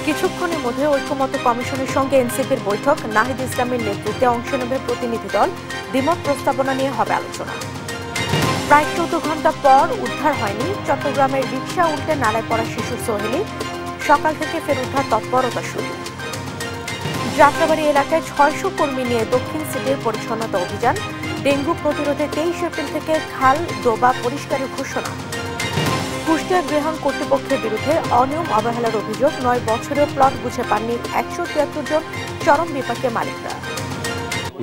কিছুক্ষণের মধ্যে ঐক্যমত্য কমিশনের সঙ্গে এনসিপির বৈঠক, নাহিদ ইসলামের নেতৃত্বে অংশ নেবে প্রতিনিধি দল, দ্বিমত প্রস্তাবনা নিয়ে হবে আলোচনা। প্রায় 14 ঘন্টা পর উদ্ধার হয়নি চট্টগ্রামের রিকশা উল্টে নালায় পড়া শিশু সোহেলি, সকাল থেকে ফের উদ্ধার তৎপরতা শুরু। যাত্রাবাড়ি এলাকায় 600 কর্মী নিয়ে দক্ষিণ সিটির পরিচ্ছন্নতা অভিযান, ডেঙ্গু প্রতিরোধে 23 এপ্রিল থেকে খাল ডোবা পরিষ্কারের ঘোষণা। কুষ্টিয়া গৃহণ কর্তৃপক্ষের বিরুদ্ধে অনিয়ম অবহেলার অভিযোগ, 9 বছরেও প্লট বুঝে পাননি 173 জন চরম বিপাকে মালিকরা।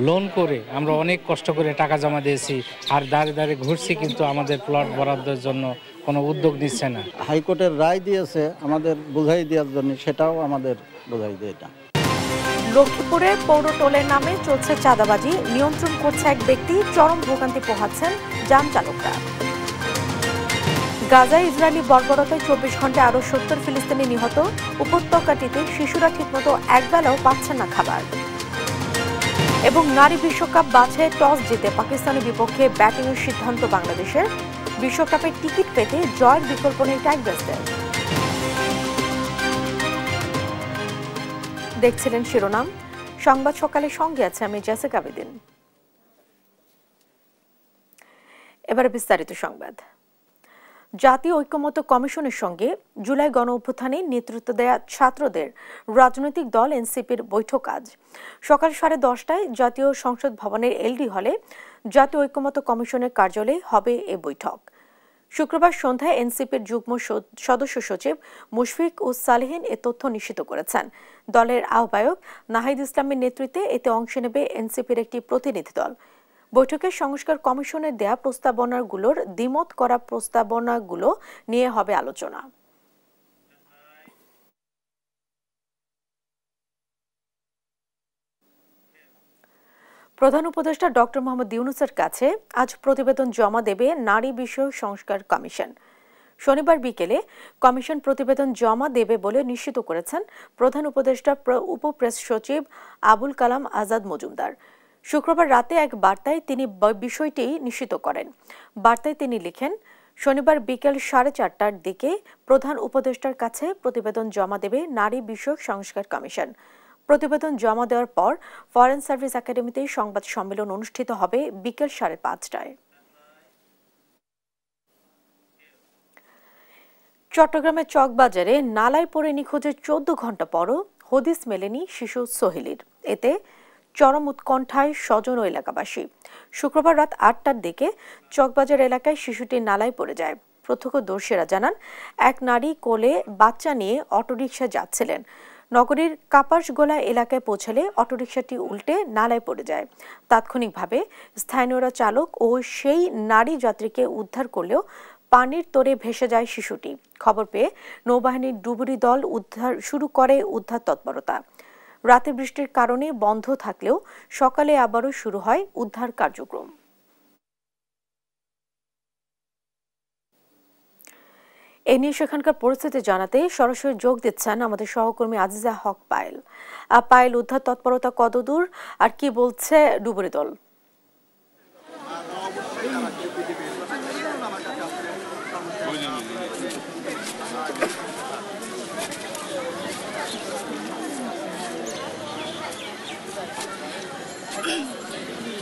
লোন করে আমরা অনেক কষ্ট করে টাকা জমা দিয়েছি, আর দাঁড়িয়ে দাঁড়িয়ে ঘুরছি, কিন্তু আমাদের প্লট বরাদ্দের জন্য কোনো উদ্যোগ নিচ্ছে না। হাইকোর্টের রায় দিয়েছে আমাদের বোঝাই দেওয়ার জন্য, সেটাও আমাদের বোঝাই দেয় না। লক্ষ্মীপুরে পৌর টোলের নামে চলছে চাঁদাবাজি, নিয়ন্ত্রণ করছে এক ব্যক্তি, চরম ভোগান্তি পোহাচ্ছেন যান চালকরা। গাজায় ইসরায়েলি বর্বরতায় 24 ঘন্টায় আরো 70 ফিলিস্তিনি নিহত, উপত্যকাটিতে শিশুরা ঠিকমতো একবেলাও পাচ্ছেন না খাবার। এবং নারী বিশ্বকাপ বাছাই টস জিতে পাকিস্তানের বিপক্ষে ব্যাটিংয়ের সিদ্ধান্ত বাংলাদেশের, বিশ্বকাপের টিকিট পেতে জয়ের বিকল্প নেই টাইগার্সদের। দেখছিলেন শিরোনাম, সংবাদ সকালের সঙ্গে আছে আমি জেসিকা বেদিন। এবারে বিস্তারিত সংবাদ। জাতীয় ঐক্যমত্য কমিশনের সঙ্গে জুলাই গণ অভ্যুত্থানে নেতৃত্ব দেয়া ছাত্রদের রাজনৈতিক দল এনসিপির বৈঠক আজ সকাল 10:30টায় জাতীয় সংসদ ভবনের এলডি হলে জাতীয় ঐক্যমত্য কমিশনের কার্যালয়ে হবে এ বৈঠক। শুক্রবার সন্ধ্যায় এনসিপির যুগ্ম সদস্য সচিব মুশফিক উস সালেহিন এ তথ্য নিশ্চিত করেছেন। দলের আহ্বায়ক নাহিদ ইসলামের নেতৃত্বে এতে অংশ নেবে এনসিপির একটি প্রতিনিধি দল। বৈঠকে সংস্কার কমিশনের দেয়া প্রস্তাবনাগুলোর দ্বিমত করা প্রস্তাবনাগুলো নিয়ে হবে আলোচনা। প্রধান উপদেষ্টা ডক্টর মোহাম্মদ ইউনূসের কাছে আজ প্রতিবেদন জমা দেবে নারী বিষয়ক সংস্কার কমিশন। শনিবার বিকেলে কমিশন প্রতিবেদন জমা দেবে বলে নিশ্চিত করেছেন প্রধান উপদেষ্টা উপপ্রেস সচিব আবুল কালাম আজাদ মজুমদার। শুক্রবার রাতে এক বার্তায় তিনি বিষয়টি নিশ্চিত করেন। বার্তায় তিনি লিখেন, শনিবার বিকেল 4:30টার দিকে প্রধান উপদেষ্টার কাছে প্রতিবেদন জমা দেবে নারী বিষয়ক সংস্কার কমিশন। প্রতিবেদন জমা দেওয়ার পর ফরেন সার্ভিস একাডেমিতে সংবাদ সম্মেলন অনুষ্ঠিত হবে বিকেল 5:30টায়। চট্টগ্রামের চকবাজারে নালায় পড়ে নিখোঁজের 14 ঘন্টা পরও হদিস মেলেনি শিশু সোহেলির। এতে চরম উৎকণ্ঠায় স্বজন ও এলাকাবাসী। শুক্রবার রাত 8টার দিকে চকবাজার এলাকায় শিশুটি নালায় পড়ে যায়। প্রত্যক্ষদর্শীরা জানান, এক নারী কোলে বাচ্চা নিয়ে অটোরিকশা যাচ্ছিলেন। নগরীর কাপাসগোলা এলাকায় পৌঁছালে অটোরিকশাটি উল্টে নালায় পড়ে যায়। তাৎক্ষণিকভাবে স্থানীয়রা চালক ও সেই নারী যাত্রীকে উদ্ধার করলেও পানির তোরে ভেসে যায় শিশুটি। খবর পেয়ে নৌবাহিনীর ডুবুরি দল শুরু করে উদ্ধার তৎপরতা। রাতে বৃষ্টির কারণে বন্ধ থাকলেও সকালে আবারও শুরু হয় উদ্ধার কার্যক্রম। এ নিয়ে সেখানকার পরিস্থিতি জানাতে সরাসরি যোগ দিচ্ছেন আমাদের সহকর্মী আজিজা হক পায়েল। পায়েল, উদ্ধার তৎপরতা কতদূর আর কি বলছে ডুবুরি দল?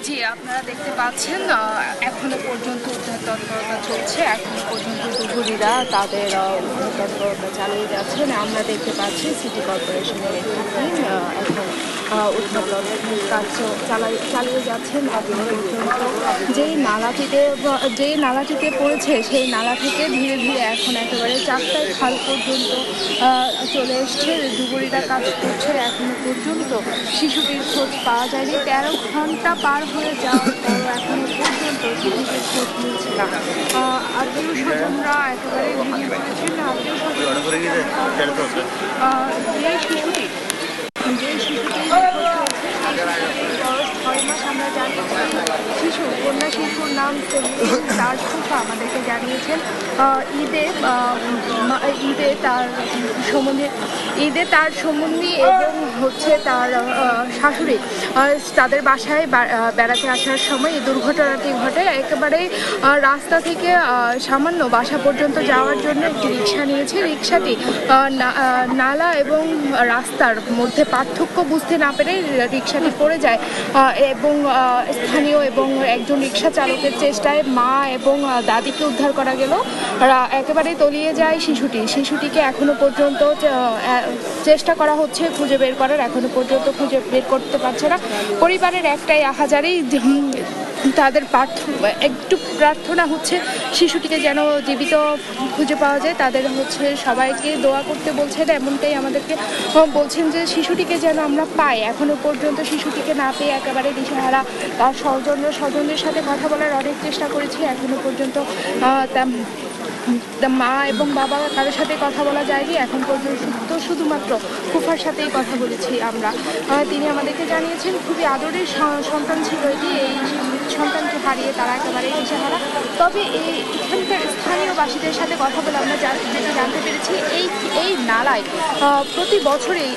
জি, আপনারা দেখতে পাচ্ছেন এখনো পর্যন্ত উদ্ধার তৎপরতা চলছে। এখনো পর্যন্ত ডুবুরিরা তাদের উদ্ধার তৎপরতা চালিয়ে যাচ্ছেন। আমরা দেখতে পাচ্ছি সিটি কর্পোরেশনের একটি টিম এখন উদ্ধার কাজ চালিয়ে যাচ্ছেন। এখনো পর্যন্ত যেই নালাটিতে পড়েছে সেই নালা থেকে ধীরে ধীরে এখন একেবারে 4টায় খাল পর্যন্ত চলে এসছে। ডুবুরিরা কাজ করছে। এখনো পর্যন্ত শিশুটির খোঁজ পাওয়া যায়নি। 13 ঘন্টা পার হয়ে যাওয়ার পরও এখনো পর্যন্ত শিশুটির খোঁজ মিলছে না। আত্মীয় স্বজনরা একেবারে ভেঙে পড়েছেন। আত্মীয় স্বজন যে শিশুটি বয়স 6 মাস, আমরা জানি শিশু কন্যা শিশুর নাম সেলিম। তার ফুফা আমাদেরকে জানিয়েছেন ঈদে তার সম্বন্ধী এবং হচ্ছে তার শাশুড়ি তাদের বাসায় বেড়াতে আসার সময় এই দুর্ঘটনাটি ঘটে। একেবারে রাস্তা থেকে সামান্য বাসা পর্যন্ত যাওয়ার জন্য একটি রিক্সা নিয়েছে। রিক্সাটি নালা এবং রাস্তার মধ্যে পার্থক্য বুঝতে না পেরে রিক্সাটি পড়ে যায় এবং স্থানীয় এবং একজন রিক্সা চালকের চেষ্টায় মা এবং দাদিকে উদ্ধার করা গেল। একেবারে তলিয়ে যায় শিশুটিকে এখনো পর্যন্ত চেষ্টা করা হচ্ছে খুঁজে বের করার, এখনো পর্যন্ত খুঁজে বের করতে পারছে না পরিবারের। একটাই আহাজারি, তাদের একটু প্রার্থনা হচ্ছে শিশুটিকে যেন জীবিত খুঁজে পাওয়া যায়। তাদের হচ্ছে সবাইকে দোয়া করতে বলছেন, এমনটাই আমাদেরকে বলছেন যে শিশুটিকে যেন আমরা পাই। এখনো পর্যন্ত শিশুটিকে না পেয়ে একেবারে দিশেহারা। তার স্বজনদের সাথে কথা বলার অনেক চেষ্টা করেছি, এখনো পর্যন্ত মা এবং বাবা কারোর সাথে কথা বলা যায়নি এখন পর্যন্ত। শুধুমাত্র ফুফার সাথেই কথা বলেছি আমরা। তিনি আমাদেরকে জানিয়েছেন খুবই আদরের সন্তান ছিল এটি। এই সন্তানকে হারিয়ে তারা একেবারে দিশেহারা। তবে এখানকার স্থানীয় বাসীদের সাথে কথা বলে আমরা জানতে পেরেছি এই নালায় প্রতি বছরেই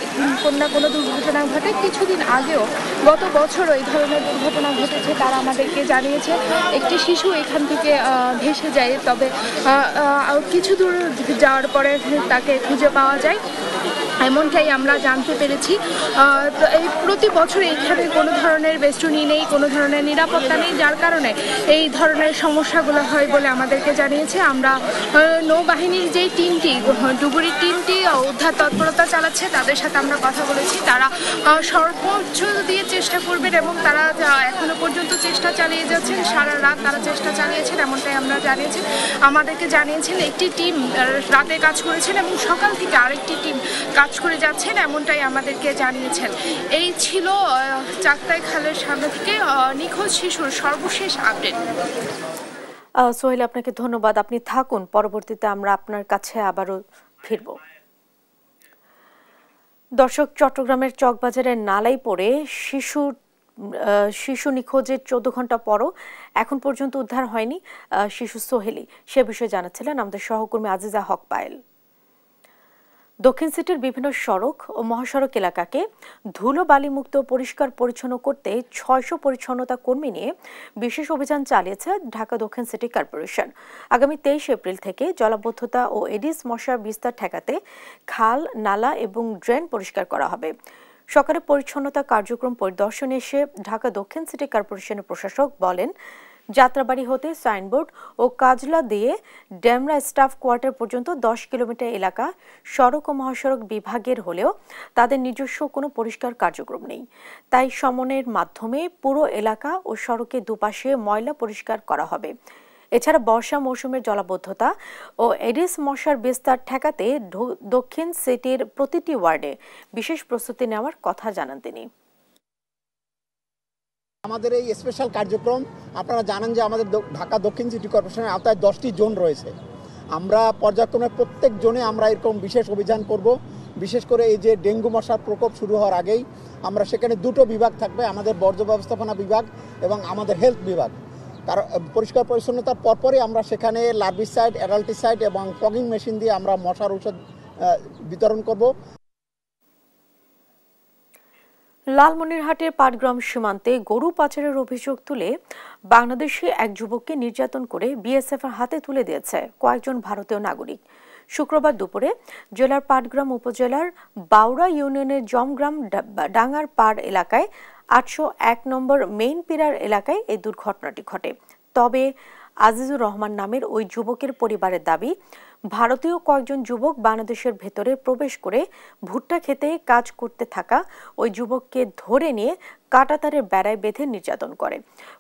কোনো দুর্ঘটনা ঘটে। কিছুদিন আগেও গত বছরও এই ধরনের দুর্ঘটনা ঘটেছে। তারা আমাদেরকে জানিয়েছে একটি শিশু এখান থেকে ভেসে যায়, তবে কিছু দূর যাওয়ার পরে তাকে খুঁজে পাওয়া যায়, এমনটাই আমরা জানতে পেরেছি। তো এই প্রতি বছর এইখানে কোনো ধরনের বেষ্টনী নেই, কোনো ধরনের নিরাপত্তা নেই, যার কারণে এই ধরনের সমস্যাগুলো হয় বলে আমাদেরকে জানিয়েছে। আমরা নৌবাহিনীর যেই টিমটি, ডুবুরির টিমটি উদ্ধার তৎপরতা চালাচ্ছে, তাদের সাথে আমরা কথা বলেছি। তারা সর্বোচ্চ দিয়ে চেষ্টা করবেন এবং তারা এখনো পর্যন্ত চেষ্টা চালিয়ে যাচ্ছেন। সারা রাত তারা চেষ্টা চালিয়েছেন, এমনটাই আমরা জানিয়েছি। আমাদেরকে জানিয়েছেন একটি টিম রাতে কাজ করেছেন এবং সকাল থেকে আরেকটি টিম কাজ করে যাচ্ছেন, এমনটাই আমাদেরকে জানিয়েছেন। এই ছিল চাকতাই খালের সামনে থেকে নিখোঁজ শিশুর সর্বশেষ আপডেট। সোহেল, আপনাকে ধন্যবাদ। আপনি থাকুন, পরবর্তীতে আমরা আপনার কাছে আবারও ফিরব। দর্শক, চট্টগ্রামের চকবাজারের নালায় পড়ে শিশু নিখোঁজের 14 ঘন্টা পরও এখন পর্যন্ত উদ্ধার হয়নি শিশু সোহেলি। সে বিষয়ে জানাচ্ছিলেন আমাদের সহকর্মী আজিজা হক পায়েল। দক্ষিণ সিটির বিভিন্ন সড়ক ও মহাসড়ক এলাকাকে ধুলো বালিমুক্ত পরিষ্কার পরিচ্ছন্ন করতে 600 পরিচ্ছন্নতা কর্মী নিয়ে বিশেষ অভিযান চালিয়েছে ঢাকা দক্ষিণ সিটি কর্পোরেশন। আগামী 23 এপ্রিল থেকে জলাবদ্ধতা ও এডিস মশার বিস্তার ঠেকাতে খাল, নালা এবং ড্রেন পরিষ্কার করা হবে। সকালে পরিচ্ছন্নতা কার্যক্রম পরিদর্শনে এসে ঢাকা দক্ষিণ সিটি কর্পোরেশনের প্রশাসক বলেন, যাত্রাবাড়ি হতে সাইনবোর্ড ও কাজলা দিয়ে ডেমরা স্টাফ কোয়ার্টার পর্যন্ত 10 কিলোমিটার এলাকা সড়ক ও মহাসড়ক বিভাগের হলেও তাদের নিজস্ব কোনো পরিষ্কার কার্যক্রম নেই। তাই সমন্বয়ের মাধ্যমে পুরো এলাকা ও সড়কের দুপাশে ময়লা পরিষ্কার করা হবে। এছাড়া বর্ষা মৌসুমের জলাবদ্ধতা ও এডিস মশার বিস্তার ঠেকাতে দক্ষিণ সিটির প্রতিটি ওয়ার্ডে বিশেষ প্রস্তুতি নেওয়ার কথা জানান তিনি। আমাদের এই স্পেশাল কার্যক্রম, আপনারা জানেন যে আমাদের ঢাকা দক্ষিণ সিটি কর্পোরেশনের আওতায় 10টি জোন রয়েছে। আমরা পর্যায়ক্রমে প্রত্যেক জোনে আমরা এরকম বিশেষ অভিযান করব। বিশেষ করে এই যে ডেঙ্গু মশার প্রকোপ শুরু হওয়ার আগেই আমরা সেখানে দুটো বিভাগ থাকবে, আমাদের বর্জ্য ব্যবস্থাপনা বিভাগ এবং আমাদের হেলথ বিভাগ। তার পরিষ্কার পরিচ্ছন্নতার পরপরই আমরা সেখানে লার্ভিসাইড, অ্যাডাল্টিসাইড এবং ফগিং মেশিন দিয়ে আমরা মশার ঔষধ বিতরণ করব। লালমনিরহাটের পাটগ্রাম সীমান্তে গরু পাচারের অভিযোগ তুলে বাংলাদেশি এক যুবককে নির্যাতন করে বিএসএফের হাতে তুলে দিয়েছে কয়েকজন ভারতীয় নাগরিক। শুক্রবার দুপুরে জেলার পাটগ্রাম উপজেলার বাউড়া ইউনিয়নের জমগ্রাম ডাঙ্গার পাড় এলাকায় 801 নম্বর মেইন পিলার এলাকায় এই দুর্ঘটনাটি ঘটে। তবে আজিজুর রহমান নামের ওই যুবকের পরিবারের দাবি, ভারতীয় কয়েকজন যুবক বাংলাদেশের ভেতরে প্রবেশ করে ভুট্টা খেতে কাজ করতে থাকা ওই যুবককে ধরে নিয়ে কাঁটাতারের বেড়ায় বেঁধে নির্যাতন করে।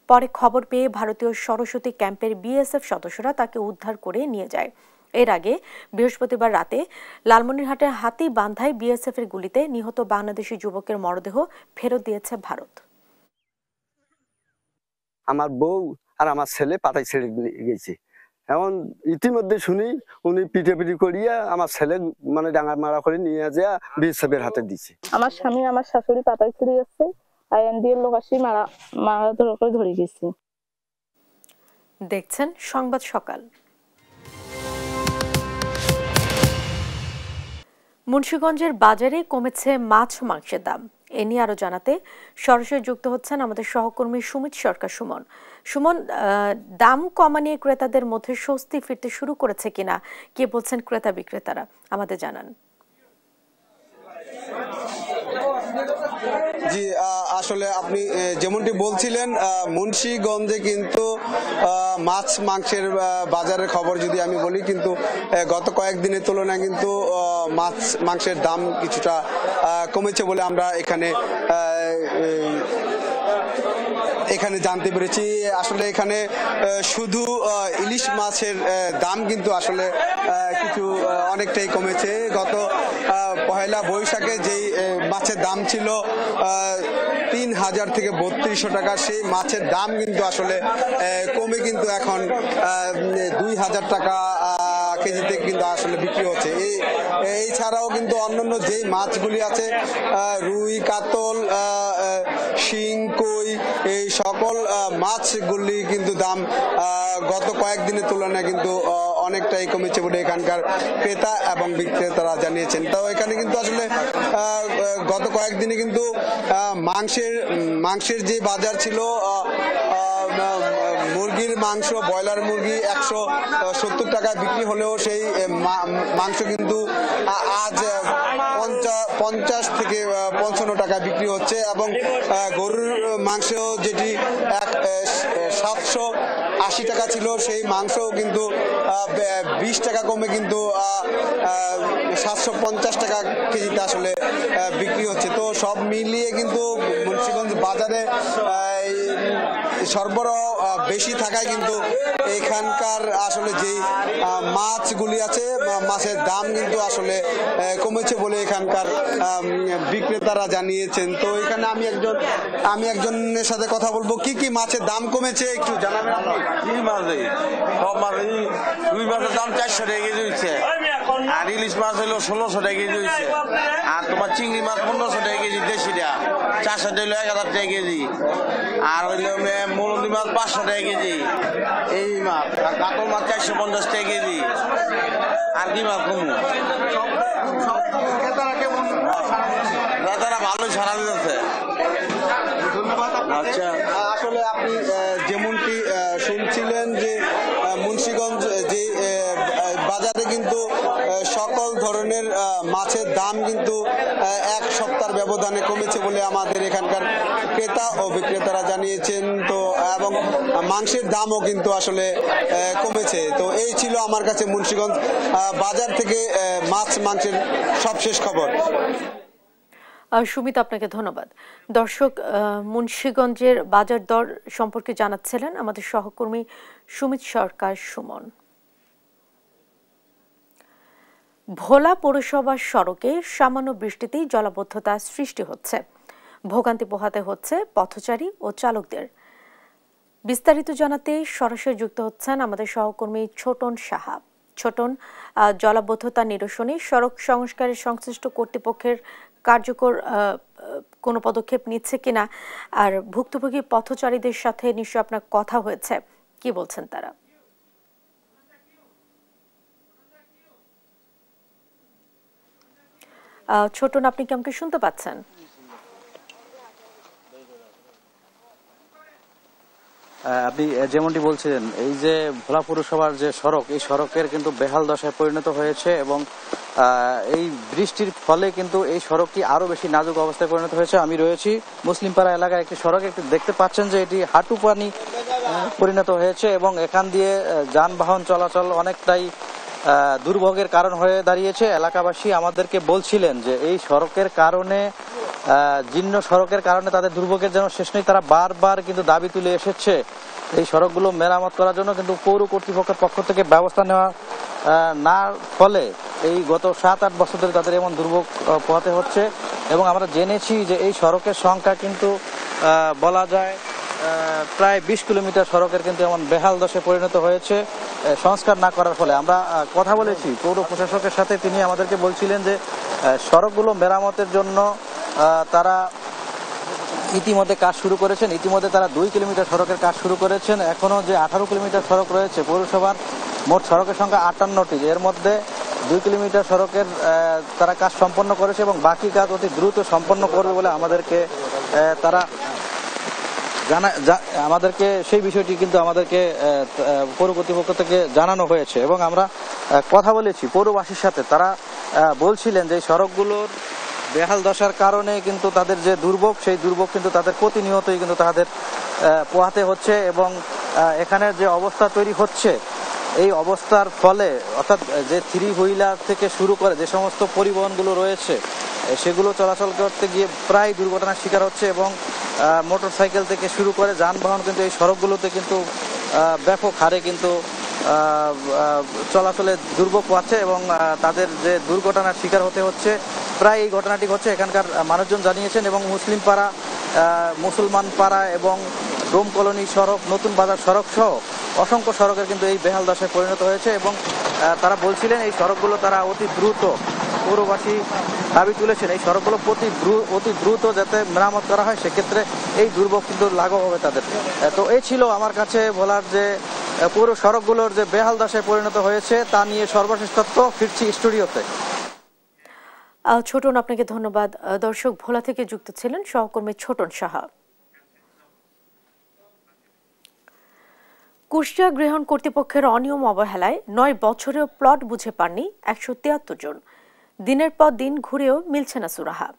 পরে খবর পেয়ে ভারতীয় সরস্বতী ক্যাম্পের বিএসএফ সদস্যরা তাকে উদ্ধার করে নিয়ে যায়। এর আগে বৃহস্পতিবার রাতে লালমনিরহাটের হাতীবান্ধায় বিএসএফ এর গুলিতে নিহত বাংলাদেশি যুবকের মরদেহ ফেরত দিয়েছে ভারত। আমার বউ আর আমার ছেলে পাতাই ছেড়ে গেছে। এখন ইতিমধ্যে শুনি উনি পিটাপিটি করিয়া আমার ছেলে মানে ডাঙা মারা করে নিয়ে যা বিএসএফের হাতে দিছে। আমার স্বামী আমার শাশুড়ি পাতাই ছেড়ে যাচ্ছে, আইএনডিএর লোক আসি মারা করে ধরে গেছে। দেখছেন সংবাদ সকাল। মুন্সিগঞ্জের বাজারে কমেছে মাছ মাংসের দাম। এ নিয়ে আরো জানাতে সরাসরি যুক্ত হচ্ছেন আমাদের সহকর্মী সুমিত সরকার। সুমন, দাম কমা নিয়ে ক্রেতাদের মধ্যে স্বস্তি ফিরতে শুরু করেছে কিনা, কে বলছেন ক্রেতা বিক্রেতারা, আমাদের জানান। জি, আসলে আপনি যেমনটি বলছিলেন, মুন্সিগঞ্জে কিন্তু মাছ মাংসের বাজারের খবর যদি আমি বলি, কিন্তু গত কয়েকদিনের তুলনায় কিন্তু মাছ মাংসের দাম কিছুটা কমেছে বলে আমরা এখানে জানতে পেরেছি। আসলে এখানে শুধু ইলিশ মাছের দাম কিন্তু আসলে কিছু অনেকটাই কমেছে। গত পহেলা বৈশাখে যেই মাছের দাম ছিল 3000 থেকে 3200 টাকা, সেই মাছের দাম কিন্তু আসলে কমে কিন্তু এখন 2000 টাকা কেজিতে কিন্তু আসলে বিক্রি হচ্ছে। এই ছাড়াও কিন্তু অন্যান্য যেই মাছগুলি আছে, রুই, কাতল, শিং, কই, এই সকল মাছগুলি কিন্তু দাম গত কয়েকদিনের তুলনায় কিন্তু অনেকটাই কমেছে বলে এখানকার ক্রেতা এবং বিক্রেতারা জানিয়েছেন। তো এখানে কিন্তু আসলে গত কয়েকদিনে কিন্তু মাংসের যে বাজার ছিল, মুরগির মাংস, ব্রয়লার মুরগি 170 টাকায় বিক্রি হলেও সেই মাংস কিন্তু আজ 50 থেকে 55 টাকা বিক্রি হচ্ছে। এবং গরুর মাংস যেটি 780 টাকা ছিল, সেই মাংসও কিন্তু 20 টাকা কমে কিন্তু 750 টাকা কেজিতে আসলে বিক্রি হচ্ছে। তো সব মিলিয়ে কিন্তু মুন্সিগঞ্জ বাজারে সরবরাহ বেশি থাকায় কিন্তু এখানকার আসলে যেই মাছগুলি আছে, মাছের দাম কিন্তু আসলে কমেছে বলে এখানকার বিক্রেতারা জানিয়েছেন। তো এখানে আমি একজনের সাথে কথা বলবো। কি মাছের দাম কমেছে একটু জানাবেন আপনি? সব মাছ, রুই মাছের দাম 400 টাকা কেজি হচ্ছে, আর ইলিশ মাছ হলো 1600 টাকা কেজি হচ্ছে, আর তোমার চিংড়ি মাছ 1500 টাকা কেজি দেশিটা, 400 টাকা হলো 1000 টাকা কেজি, আর হইলো মৌলদি মাছ 500 টাকা কেজি এই মাছ, আর কাতল মাছ 450 টাকা কেজি। আর কি মাছ কমু? ক্রেতারা ভালোই সারা দিতেছে। আচ্ছা, আসলে আপনি যেমনটি শুনছিলেন যে মুন্সিগঞ্জ যে বাজারে কিন্তু সকল ধরনের মাছের দাম কিন্তু এক সপ্তাহের ব্যবধানে কমেছে বলে আমাদের এখানকার ক্রেতা ও বিক্রেতারা জানিয়েছেন। তো এবং মাংসের দামও কিন্তু আসলে কমেছে। তো এই ছিল আমার কাছে মুন্সিগঞ্জ বাজার থেকে মাছ মাংসের সবশেষ খবর। সুমিত, আপনাকে ধন্যবাদ। দর্শক, মুন্সিগঞ্জের বাজার দর সম্পর্কে জানাচ্ছিলেন আমাদের সহকর্মী সুমিত সরকার সুমন। ভোলা পৌরসভার সড়কে সামান্য বৃষ্টিতেই জলাবদ্ধতা সৃষ্টি হচ্ছে, ভোগান্তি পোহাতে হচ্ছে পথচারী ও চালকদের। বিস্তারিত জানাতে সরাসরি যুক্ত হচ্ছেন আমাদের সহকর্মী ছোটন সাহা। ছোটন, জলাবদ্ধতা নিরসনে সড়ক সংস্কারের সংশ্লিষ্ট কর্তৃপক্ষের কার্যকর কোনো পদক্ষেপ নিচ্ছে কিনা, আর ভুক্তভোগী পথচারীদের সাথে নিশ্চয় আপনার কথা হয়েছে, কি বলছেন তারা? ছোটন, আপনি কি আমাকে শুনতে পাচ্ছেন? আপনি যেমনটি বলছিলেন, এই যে ভোলা পৌরসভার যে সড়ক, এই সড়কের কিন্তু বেহাল দশায় পরিণত হয়েছে এবং এই বৃষ্টির ফলে কিন্তু এই সড়কটি আরো বেশি নাজুক অবস্থায় পরিণত হয়েছে। আমি রয়েছি মুসলিমপাড়া এলাকার একটি সড়ক, একটু দেখতে পাচ্ছেন যে এটি হাঁটু পানি পরিণত হয়েছে এবং এখান দিয়ে যানবাহন চলাচল অনেকটাই দুর্ভোগের কারণ হয়ে দাঁড়িয়েছে। এলাকাবাসী আমাদেরকে বলছিলেন যে এই সড়কের কারণে, জীর্ণ সড়কের কারণে তাদের দুর্ভোগের যেন শেষ নেই। তারা বারবার কিন্তু দাবি তুলে এসেছে এই সড়কগুলো মেরামত করার জন্য, কিন্তু পৌর কর্তৃপক্ষের পক্ষ থেকে ব্যবস্থা নেওয়া না ফলে এই গত 7-8 বছর ধরে তাদের এমন দুর্ভোগ পোহাতে হচ্ছে। এবং আমরা জেনেছি যে এই সড়কের সংখ্যা কিন্তু বলা যায় প্রায় 20 কিলোমিটার সড়কের কিন্তু এমন বেহাল দশায় পরিণত হয়েছে সংস্কার না করার ফলে। আমরা কথা বলেছি পৌর প্রশাসকের সাথে, তিনি আমাদেরকে বলছিলেন যে সড়কগুলো মেরামতের জন্য তারা ইতিমধ্যে কাজ শুরু করেছেন। ইতিমধ্যে তারা 2 কিলোমিটার সড়কের কাজ শুরু করেছেন। এখনও যে 18 কিলোমিটার সড়ক রয়েছে পৌরসভার, মোট সড়কের সংখ্যা 58টি, এর মধ্যে 2 কিলোমিটার সড়কের তারা কাজ সম্পন্ন করেছে এবং বাকি কাজ অতি দ্রুত সম্পন্ন করবে বলে আমাদেরকে তারা আমাদেরকে সেই বিষয়টি কিন্তু আমাদেরকে পৌর কর্তৃপক্ষ থেকে জানানো হয়েছে এবং আমরা কথা বলেছি পৌরবাসীর সাথে। তারা বলছিলেন যে সড়কগুলোর বেহাল দশার কারণে কিন্তু তাদের যে দুর্ভোগ, সেই দুর্ভোগ কিন্তু তাদের প্রতিনিয়তই কিন্তু তাদের পোহাতে হচ্ছে এবং এখানে যে অবস্থা তৈরি হচ্ছে, এই অবস্থার ফলে অর্থাৎ যে 3 হুইলার থেকে শুরু করে যে সমস্ত পরিবহনগুলো রয়েছে সেগুলো চলাচল করতে গিয়ে প্রায় দুর্ঘটনার শিকার হচ্ছে এবং মোটরসাইকেল থেকে শুরু করে যানবাহন কিন্তু এই সড়কগুলোতে কিন্তু ব্যাপক হারে কিন্তু চলাচলে দুর্ভোগ পাচ্ছে এবং তাদের যে দুর্ঘটনার শিকার হতে হচ্ছে। প্রায় এই ঘটনাটি হচ্ছে এখানকার মানুষজন জানিয়েছেন এবং মুসলিম পাড়া, মুসলমান পাড়া এবং ডোম কলোনি সড়ক, নতুন বাজার সড়ক সহ অসংখ্য সড়কের কিন্তু এই বেহাল দশায় পরিণত হয়েছে এবং তারা বলছিলেন এই সড়কগুলো তারা অতি দ্রুত, পৌরবাসী দাবি তুলেছেন এই সড়কগুলো অতি দ্রুত যাতে মেরামত করা হয়, সেক্ষেত্রে এই দুর্ভোগ কিন্তু লাঘব হবে তাদের। তো এই ছিল আমার কাছে বলার যে পুরো সড়কগুলোর যে বেহাল দশায় পরিণত হয়েছে তা নিয়ে সর্বশেষ তথ্য। ফিরছি স্টুডিওতে। ছোটন, আপনাকে ধন্যবাদ। দর্শক, ভোলা থেকে যুক্ত ছিলেন সহকর্মী ছোটন সাহা। কুষ্টিয়া গৃহণ কর্তৃপক্ষের অনিয়ম অবহেলায় 9 বছরেও প্লট বুঝে পাননি 173 জন। দিনের পর দিন ঘুরেও মিলছে না সুরাহা।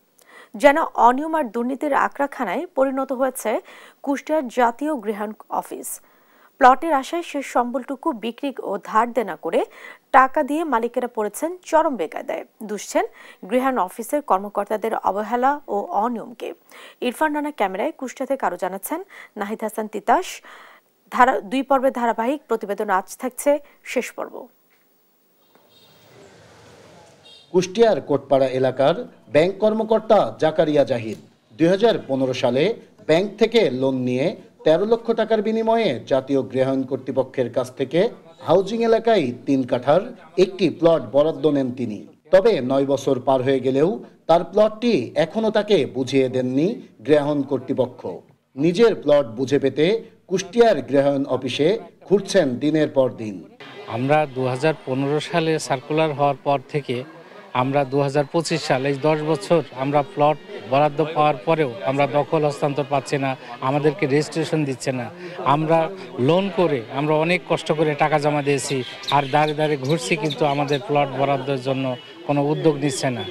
যেন অনিয়ম আর দুর্নীতির আক্রাখানায় পরিণত হয়েছে কুষ্টিয়ার জাতীয় গৃহণ অফিস। প্লটের আশায় শেষ সম্বলটুকু বিক্রি ও ধার দেনা করে টাকা দিয়ে মালিকেরা পড়েছেন চরম বেকায়দায়, দুষছেন গৃহণ অফিসের কর্মকর্তাদের অবহেলা ও অনিয়মকে। ইরফান রানা ক্যামেরায় কুষ্টিয়া থেকে আরো জানাচ্ছেন নাহিদ হাসান তিতাস। 2 পর্বের ধারাবাহিক প্রতিবেদন আজ থাকছে শেষ পর্ব। কুষ্টিয়ার কোটপাড়া এলাকার ব্যাংক কর্মকর্তা জাকারিয়া জাহিদ 2015 সালে ব্যাংক থেকে লোন নিয়ে 13 লক্ষ টাকার বিনিময়ে জাতীয় গৃহায়ণ কর্তৃপক্ষের কাছ থেকে হাউজিং এলাকায় 3 কাঠার একটি প্লট বরাদ্দ নেন তিনি। তবে 9 বছর পার হয়ে গেলেও তার প্লটটি এখনো তাকে বুঝিয়ে দেননি গৃহায়ণ কর্তৃপক্ষ। নিজের প্লট বুঝে পেতে কুষ্টিয়ার গৃহায়ণ অফিসে ঘুরছেন দিনের পর দিন। আমরা 2015 সালে সার্কুলার হওয়ার পর থেকে আমরা 2025 সালে 10 বছর আমরা প্লট বরাদ্দ পাওয়ার পরেও আমরা দখল হস্তান্তর পাচ্ছি না, আমাদেরকে রেজিস্ট্রেশন দিচ্ছে না। আমরা লোন করে আমরা অনেক কষ্ট করে টাকা জমা দিয়েছি, আর দাঁড়ে দাঁড়িয়ে ঘুরছি, কিন্তু আমাদের প্লট বরাদ্দের জন্য কোনো উদ্যোগ নিচ্ছে না।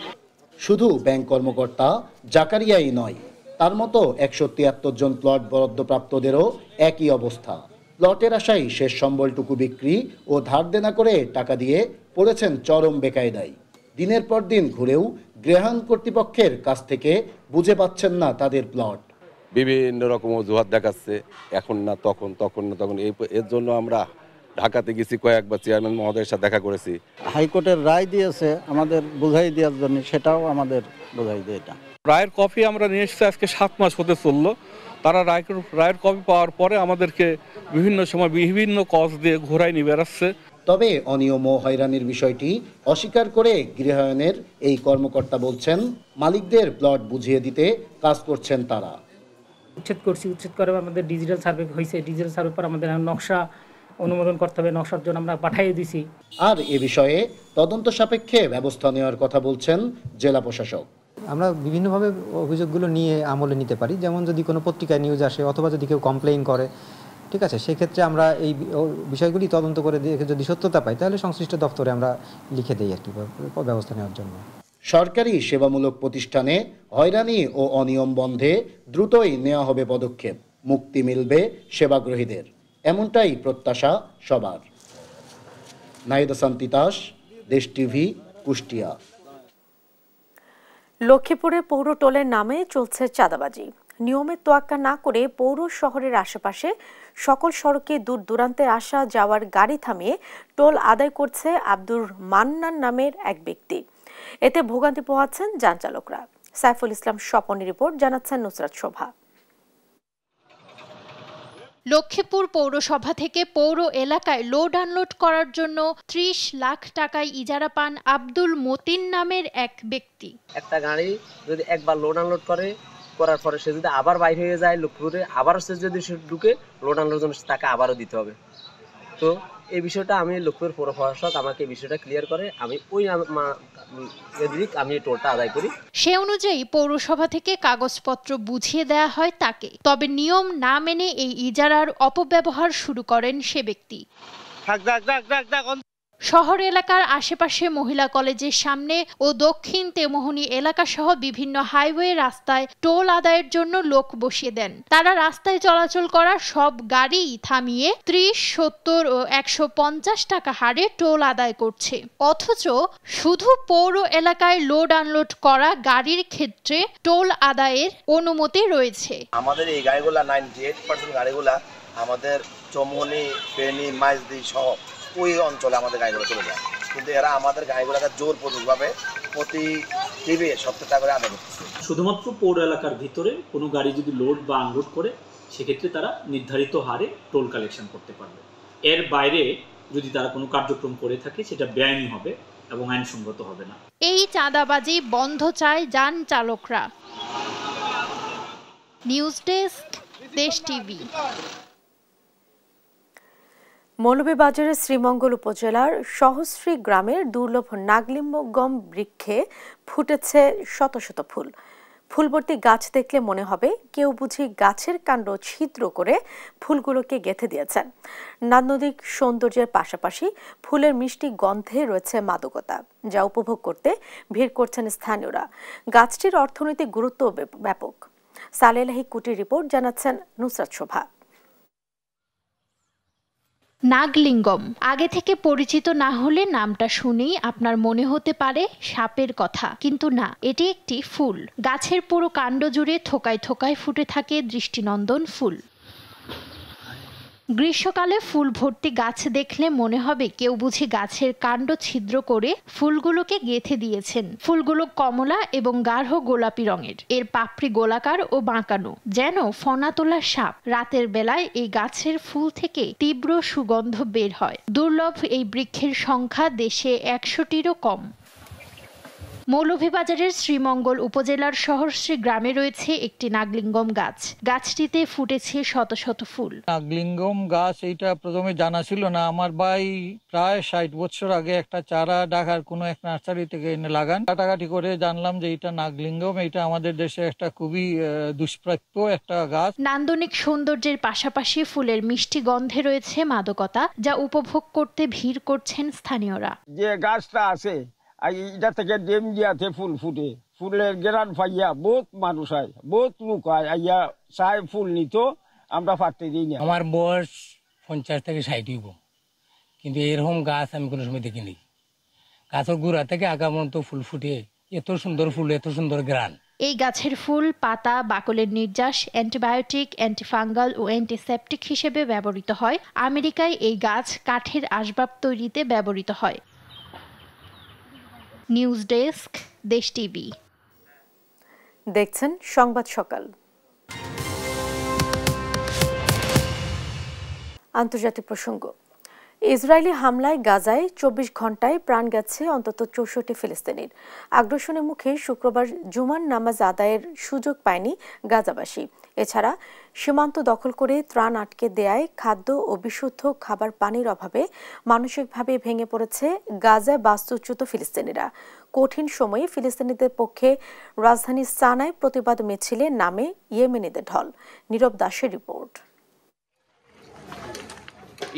শুধু ব্যাংক কর্মকর্তা জাকারিয়াই নয়, তার মতো 173 জন প্লট বরাদ্দপ্রাপ্তদেরও একই অবস্থা। প্লটের আশায় শেষ সম্বলটুকু বিক্রি ও ধার দেনা করে টাকা দিয়ে পড়েছেন চরম বেকায়দায়। দিনের পর দিন ঘুরেও গৃহায়ণ কর্তৃপক্ষের কাছ থেকে বুঝে পাচ্ছেন না তাদের প্লট। বিভিন্ন রকম অজুহাত দেখাচ্ছে, এখন না তখন, তখন না তখন। এর জন্য আমরা ঢাকাতে গেছি, কয়েকবার চেয়ারম্যান মহোদয়ের সাথে দেখা করেছি। হাইকোর্টের রায় দিয়েছে আমাদের বুঝাই দেওয়ার জন্য, সেটাও আমাদের বুঝাই দেয় এটা। রায়ের কপি আমরা নিয়ে এসেছি, আজকে 7 মাস হতে চললো। তারা রায়ের কপি পাওয়ার পরে আমাদেরকে বিভিন্ন সময় বিভিন্ন কজ দিয়ে ঘোরায় নিয়ে বেড়াচ্ছে। তবে অনিয়ম ও হয়রানির বিষয়টি অস্বীকার করে গৃহায়ণের এই কর্মকর্তা বলছেন, মালিকদের প্লট বুঝিয়ে দিতে কাজ করছেন তারা। উচ্ছেদ করে আমাদের ডিজিটাল সার্ভে হয়েছে, ডিজিটাল সার্ভে পর আমাদের নকশা অনুমোদন করতে হবে, নকশার জন্য আমরা পাঠিয়ে দিছি। আর এ বিষয়ে তদন্ত সাপেক্ষে ব্যবস্থা নেওয়ার কথা বলছেন জেলা প্রশাসক। আমরা বিভিন্নভাবে অভিযোগগুলো নিয়ে আমলে নিতে পারি, যেমন যদি কোনো পত্রিকায় নিউজ আসে অথবা যদি কেউ কমপ্লেইন করে, ঠিক আছে, সেক্ষেত্রে আমরা এই বিষয়গুলি তদন্ত করে দেখে যদি সত্যতা পাই তাহলে সংশ্লিষ্ট দপ্তরে আমরা লিখে দিই আর কি ব্যবস্থা নেওয়ার জন্য। সরকারি সেবামূলক প্রতিষ্ঠানে হয়রানি ও অনিয়ম বন্ধে দ্রুতই নেওয়া হবে পদক্ষেপ, মুক্তি মিলবে সেবাগ্রহীদের, এমনটাই প্রত্যাশা সবার। নাহিদ হাসান তিতাস, দেশ টিভি, কুষ্টিয়া। লক্ষ্মীপুরে পৌর টোলের নামে চলছে চাঁদাবাজি। নিয়মের তোয়াক্কা না করে পৌর শহরের আশেপাশে সকল সড়কে দূর দূরান্তে আসা যাওয়ার গাড়ি থামিয়ে টোল আদায় করছে আব্দুর মান্নান নামের এক ব্যক্তি। এতে ভোগান্তি পোহাচ্ছেন যান চালকরা। সাইফুল ইসলাম স্বপনের রিপোর্ট, জানাচ্ছেন নুসরাত শোভা। লক্ষ্মীপুর পৌরসভা থেকে পৌর এলাকায় লোড আনলোড করার জন্য 30 লাখ টাকায় ইজারা পান আব্দুল মতিন নামের এক ব্যক্তি। একটা গাড়ি যদি একবার লোড আনলোড করে করার পরে সে যদি আবার বাইরে হয়ে যায় লক্ষ্মীপুরে, আবারও সে যদি ঢুকে লোড আনলোডের জন্য তাকে আবারও দিতে হবে। তো এই বিষয়টা আমি লক্ষ্মীপুর পৌর প্রশাসক আমাকে এই বিষয়টা ক্লিয়ার করে, আমি ওই আমি টোলটা আদায় করি। সে অনুযায়ী পৌরসভা থেকে কাগজপত্র বুঝিয়ে দেয়া হয় তাকে, তবে নিয়ম না মেনে এই ইজারার অপব্যবহার শুরু করেন সে ব্যক্তি। শহর এলাকার আশেপাশে মহিলা কলেজের সামনে ও দক্ষিণ তেমোহনী এলাকা সহ বিভিন্ন হাইওয়ে রাস্তায় টোল আদায়ের জন্য লোক বসিয়ে দেন। তারা রাস্তায় চলাচল করা সব গাড়ি থামিয়ে 30, 70 ও 150 টাকা হারে টোল আদায় করছে। অথচ শুধু পৌর এলাকায় লোড আনলোড করা গাড়ির ক্ষেত্রে টোল আদায়ের অনুমতি রয়েছে। আমাদের এই গাড়িগুলা 98% গাড়িগুলা আমাদের চৌমুহনী, ফেনী, মাইজদি সহ ওই অঞ্চলে আমাদের গাড়িগুলো চলে যায়, কিন্তু এরা আমাদের গাড়িগুলোকে জোরপূর্বকভাবে প্রতি টিভি 70 টাকা করে আদায় করতেছে। শুধুমাত্র পৌর এলাকার ভিতরে কোনো গাড়ি যদি লোড বা আনলোড করে সেক্ষেত্রে তারা নির্ধারিত হারে টোল কালেকশন করতে পারবে। এর বাইরে যদি তারা কোনো কার্যক্রম করে থাকে সেটা বেআইনি হবে এবং আইনসঙ্গত হবে না। এই চাঁদাবাজি বন্ধ চায় যান চালকরা। নিউজ ডেস্ক, দেশ টিভি। মৌলভীবাজারের শ্রীমঙ্গল উপজেলার সহস্রী গ্রামের দুর্লভ নাগলিঙ্গম বৃক্ষে ফুটেছে শত শত ফুল। ফুলভর্তি গাছ দেখলে মনে হবে কেউ বুঝি গাছের কাণ্ড ছিদ্র করে ফুলগুলোকে গেঁথে দিয়েছেন। নান্দনিক সৌন্দর্যের পাশাপাশি ফুলের মিষ্টি গন্ধে রয়েছে মাদকতা, যা উপভোগ করতে ভিড় করছেন স্থানীয়রা। গাছটির অর্থনৈতিক গুরুত্ব ব্যাপক। সালেলাহি কুটির রিপোর্ট জানাচ্ছেন নুসরাত শোভা। নাগলিঙ্গম আগে থেকে পরিচিত না হলে নামটা শুনেই আপনার মনে হতে পারে সাপের কথা, কিন্তু না, এটি একটি ফুল। গাছের পুরো কাণ্ড জুড়ে থোকায় থোকায় ফুটে থাকে দৃষ্টিনন্দন ফুল। গ্রীষ্মকালে ফুল ভর্তি গাছ দেখলে মনে হবে কেউ বুঝি গাছের কাণ্ড ছিদ্র করে ফুলগুলোকে গেঁথে দিয়েছেন। ফুলগুলো কমলা এবং গাঢ় গোলাপি রঙের। এর পাপড়ি গোলাকার ও বাঁকানো, যেন ফনা তোলা সাপ। রাতের বেলায় এই গাছের ফুল থেকে তীব্র সুগন্ধ বের হয়। দুর্লভ এই বৃক্ষের সংখ্যা দেশে 100টিরও কম। মৌলভীবাজারের শ্রীমঙ্গল উপজেলার সহস্রী গ্রামে রয়েছে একটি নাগলিঙ্গম গাছ। গাছটিতে ফুটেছে শত শত ফুল। নাগলিঙ্গম গাছ এইটা প্রথমে জানা ছিল না। আমার ভাই প্রায় 60 বছর আগে একটা চারা ঢাকার কোনো এক নার্সারি থেকে এনে লাগান। কাটাকাটি করে জানলাম যে এটা নাগলিঙ্গম। এটা আমাদের দেশে একটা খুবই দুষ্প্রাপ্য একটা গাছ। নান্দনিক সৌন্দর্যের পাশাপাশি ফুলের মিষ্টি গন্ধে রয়েছে মাদকতা, যা উপভোগ করতে ভিড় করছেন স্থানীয়রা। যে গাছটা আছে এটা থেকে ডেম দিয়াতে ফুল ফুটে, ফুলের গেরান পাইয়া বহুত মানুষ হয়, বহুত লোক হয় আইয়া চাই ফুল নিত, আমরা পারতে দিই না। আমার বয়স 50 থেকে 60, কিন্তু এরকম গাছ আমি কোনো সময় দেখিনি। গাছের গোড়া থেকে আগা পর্যন্ত ফুল ফুটে, এত সুন্দর ফুল, এত সুন্দর গ্রান। এই গাছের ফুল, পাতা, বাকলের নির্যাস অ্যান্টিবায়োটিক, অ্যান্টিফাঙ্গাল ও অ্যান্টিসেপটিক হিসেবে ব্যবহৃত হয়। আমেরিকায় এই গাছ কাঠের আসবাব তৈরিতে ব্যবহৃত হয়। নিউজ ডেস্ক, দেশ টিভি। দেখছেন সংবাদ সকাল। আন্তর্জাতিক প্রসঙ্গ। ইসরায়েলি হামলায় গাজায় 24 ঘন্টায় প্রাণ গেছে অন্তত 64 ফিলিস্তিনির। আগ্রাসনের মুখে শুক্রবার জুমার নামাজ আদায়ের সুযোগ পায়নি গাজাবাসী। এছাড়া সীমান্ত দখল করে ত্রাণ আটকে দেয়ায় খাদ্য ও বিশুদ্ধ খাবার পানির অভাবে মানসিকভাবে ভেঙে পড়েছে গাজায় বাস্তুচ্যুত ফিলিস্তিনিরা। কঠিন সময়ে ফিলিস্তিনিদের পক্ষে রাজধানী সানায় প্রতিবাদ মিছিলে নামে ইয়েমেনিদের ঢল। নীরব দাসের রিপোর্ট।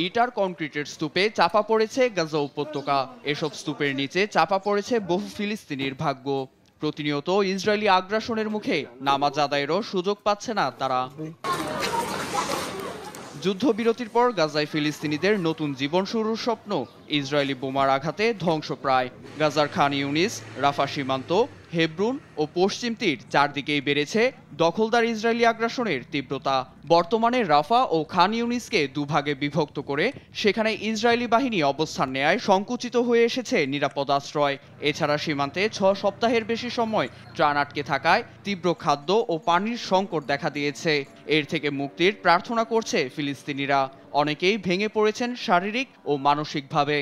ইট আর কংক্রিটের স্তূপে চাপা পড়েছে গাজা উপত্যকা। এসব স্তূপের নিচে চাপা পড়েছে বহু ফিলিস্তিনির ভাগ্য। প্রতিনিয়ত ইসরায়েলি আগ্রাসনের মুখে নামাজ আদায়েরও সুযোগ পাচ্ছে না তারা। যুদ্ধবিরতির পর গাজায় ফিলিস্তিনিদের নতুন জীবন শুরুর স্বপ্ন ইসরায়েলি বোমার আঘাতে ধ্বংসপ্রায়। গাজার খান ইউনিস, রাফা সীমান্ত, হেব্রুন ও পশ্চিম তীর চারদিকেই বেড়েছে দখলদার ইসরায়েলি আগ্রাসনের তীব্রতা। বর্তমানে রাফা ও খান ইউনিসকে দুভাগে বিভক্ত করে সেখানে ইসরায়েলি বাহিনী অবস্থান নেয়ায় সংকুচিত হয়ে এসেছে নিরাপদ আশ্রয়। এছাড়া সীমান্তে 6 সপ্তাহের বেশি সময় ত্রাণ আটকে থাকায় তীব্র খাদ্য ও পানির সংকট দেখা দিয়েছে। এর থেকে মুক্তির প্রার্থনা করছে ফিলিস্তিনিরা। অনেকেই ভেঙে পড়েছেন শারীরিক ও মানসিকভাবে।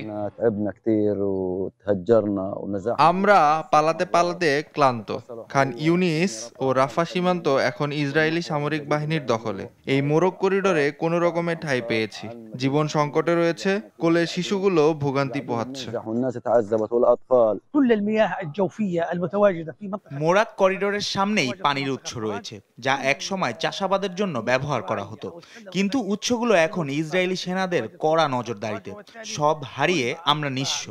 আমরা পালাতে পালাতে ক্লান্ত। খান ইউনিস ও রাফা সীমান্ত এখন ইসরায়েলি সামরিক বাহিনীর দখলে। এই মোরগ করিডোরে কোনো রকমের ঠাঁই পেয়েছি। জীবন সংকটে রয়েছে, কোলের শিশুগুলো ভোগান্তি পোহাচ্ছে। মোরাদ করিডোরের সামনেই পানির উৎস রয়েছে, যা একসময় চাষাবাদের জন্য ব্যবহার করা হতো, কিন্তু উৎসগুলো এখন ইসরায়েলি সেনাদের কড়া নজরদারিতে। সব হারিয়ে আমরা নিঃস্ব।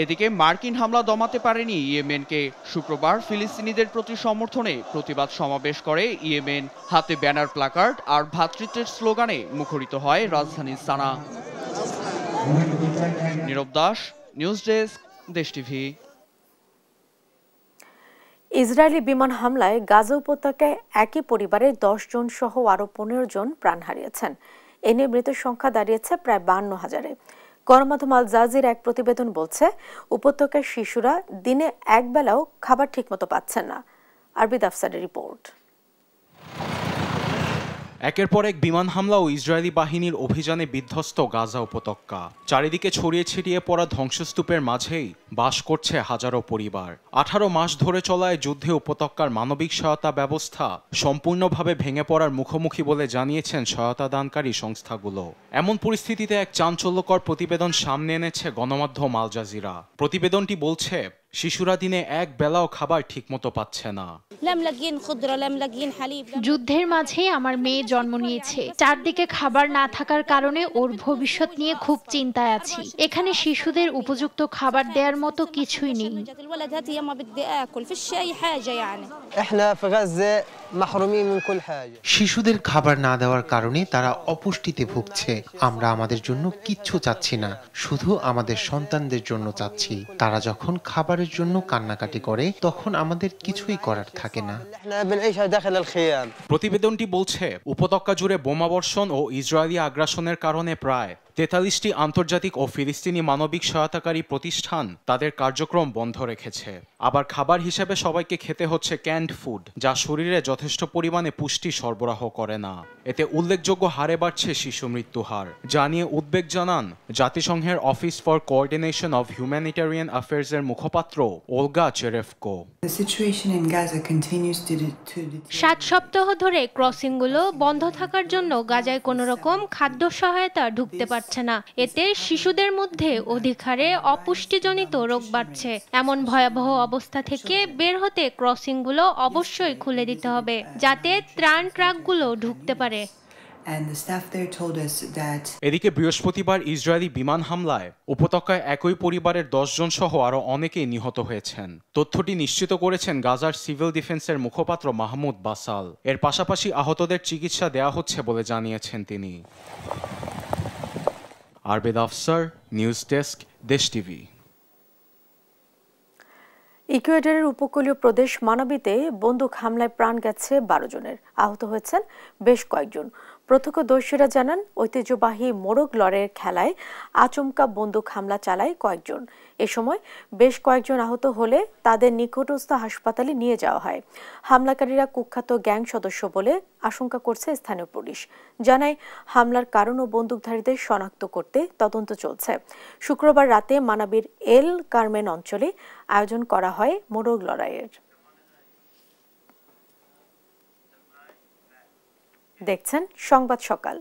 এদিকে মার্কিন হামলা দমাতে পারেনি ইয়েমেনকে। শুক্রবার ফিলিস্তিনিদের প্রতি সমর্থনে প্রতিবাদ সমাবেশ করে ইয়েমেন। হাতে ব্যানার, প্ল্যাকার্ড আর ভ্রাতৃত্বের স্লোগানে মুখরিত হয় রাজধানী সানা। নীরব দাস, নিউজ ডেস্ক, দেশ টিভি। ইসরায়েলি বিমান হামলায় গাজা উপত্যকায় একই পরিবারের 10 জন সহ আরো 15 জন প্রাণ হারিয়েছেন। এ নিয়ে মৃতের সংখ্যা দাঁড়িয়েছে প্রায় 52,000-এ। গণমাধ্যম আল জাজিরা এক প্রতিবেদন বলছে, উপত্যকার শিশুরা দিনে একবেলাও খাবার ঠিকমতো পাচ্ছেন না। আরবিদ আফসারের রিপোর্ট। একের পর এক বিমান হামলা ও ইসরায়েলি বাহিনীর অভিযানে বিধ্বস্ত গাজা উপত্যকা। চারিদিকে ছড়িয়ে ছিটিয়ে পড়া ধ্বংসস্তূপের মাঝেই বাস করছে হাজারো পরিবার। 18 মাস ধরে চলা এই যুদ্ধে উপত্যকার মানবিক সহায়তা ব্যবস্থা সম্পূর্ণভাবে ভেঙে পড়ার মুখোমুখি বলে জানিয়েছেন সহায়তা দানকারী সংস্থাগুলো। এমন পরিস্থিতিতে এক চাঞ্চল্যকর প্রতিবেদন সামনে এনেছে গণমাধ্যম আল জাজিরা। প্রতিবেদনটি বলছে, শিশুরা দিনে এক বেলাও খাবার ঠিকমতো পাচ্ছে না। যুদ্ধের মাঝে আমার মেয়ে জন্ম নিয়েছে। চারদিকে খাবার না থাকার কারণে ওর ভবিষ্যৎ নিয়ে খুব চিন্তায় আছি। এখানে শিশুদের উপযুক্ত খাবার দেওয়ার মতো কিছুই নেই। শিশুদের খাবার না দেওয়ার কারণে তারা অপুষ্টিতে ভুগছে। আমরা আমাদের জন্য কিচ্ছু চাচ্ছি না, শুধু আমাদের সন্তানদের জন্য চাচ্ছি। তারা যখন খাবারের জন্য কান্নাকাটি করে, তখন আমাদের কিছুই করার থাকে না। প্রতিবেদনটি বলছে, উপত্যকা জুড়ে বোমাবর্ষণ ও ইসরায়েলি আগ্রাসনের কারণে প্রায় 43টি আন্তর্জাতিক ও ফিলিস্তিনি মানবিক সহায়তাকারী প্রতিষ্ঠান তাদের কার্যক্রম বন্ধ রেখেছে। আবার খাবার হিসেবে সবাইকে খেতে হচ্ছে ক্যান্ড ফুড, যা শরীরে যথেষ্ট পরিমাণে পুষ্টি সরবরাহ করে না। এতে উল্লেখযোগ্য হারে বাড়ছে শিশু মৃত্যু হার, যা নিয়ে উদ্বেগ জানান জাতিসংঘের office for coordination of humanitarian অ্যাফেয়ার্সের মুখপাত্র ওলগা চেরেফকো। 7 সপ্তাহ ধরে ক্রসিংগুলো বন্ধ থাকার জন্য গাজায় কোনো রকম খাদ্য সহায়তা ঢুকতে পারছে না। এতে শিশুদের মধ্যে অধিক হারে অপুষ্টিজনিত রোগ বাড়ছে। এমন ভয়াবহ অবস্থা থেকে বের হতে ক্রসিংগুলো অবশ্যই খুলে দিতে হবে, যাতে ত্রাণ ট্রাকগুলো ঢুকতে পারে। এদিকে বৃহস্পতিবার ইসরায়েলি বিমান হামলায় উপত্যকায় একই পরিবারের 10 জন সহ আরো অনেকেই নিহত হয়েছেন। তথ্যটি নিশ্চিত করেছেন গাজার সিভিল ডিফেন্সের মুখপাত্র মাহমুদ বাসাল। এর পাশাপাশি আহতদের চিকিৎসা দেয়া হচ্ছে বলে জানিয়েছেন তিনি। আরবিদ আফসার, নিউজ ডেস্ক, দেশ টিভি। ইকুয়েডরের উপকূলীয় প্রদেশ মানাবিতে বন্দুক হামলায় প্রাণ গেছে 12 জনের, আহত হয়েছেন বেশ কয়েকজন। প্রত্যক্ষদর্শীরা জানান, ঐতিহ্যবাহী মোরগ লড়াইয়ের খেলায় আচমকা বন্দুক হামলা চালায় কয়েকজন। এ সময় বেশ কয়েকজন আহত হলে তাদের নিকটস্থ হাসপাতালে নিয়ে যাওয়া হয়। হামলাকারীরা কুখ্যাত গ্যাং সদস্য বলে আশঙ্কা করছে স্থানীয় পুলিশ। জানায়, হামলার কারণ ও বন্দুকধারীদের শনাক্ত করতে তদন্ত চলছে। শুক্রবার রাতে মানাবির এল কারমেন অঞ্চলে আয়োজন করা হয় মোরগ লড়াইয়ের। দেখছেন সংবাদ সকাল।